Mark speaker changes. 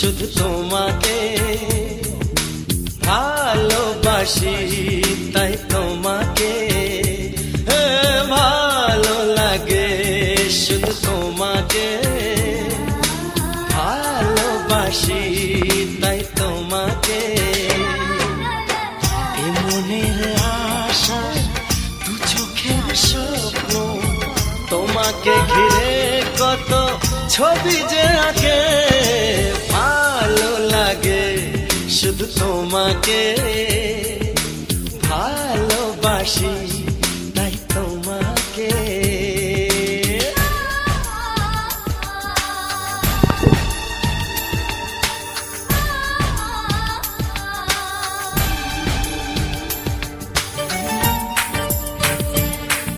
Speaker 1: শুধু তোমাকে ভালোবাসি, তাই তোমাকে ভালো লাগে, শুধু তোমাকে ভালোবাসি, তাই তোমাকে। এ মনের আশা, দু চোখের স্বপ্ন, তোমাকে ঘিরে কত ছবি যে আঁকে, ভালো লাগে, শুধু তোমাকে ভালোবাসি।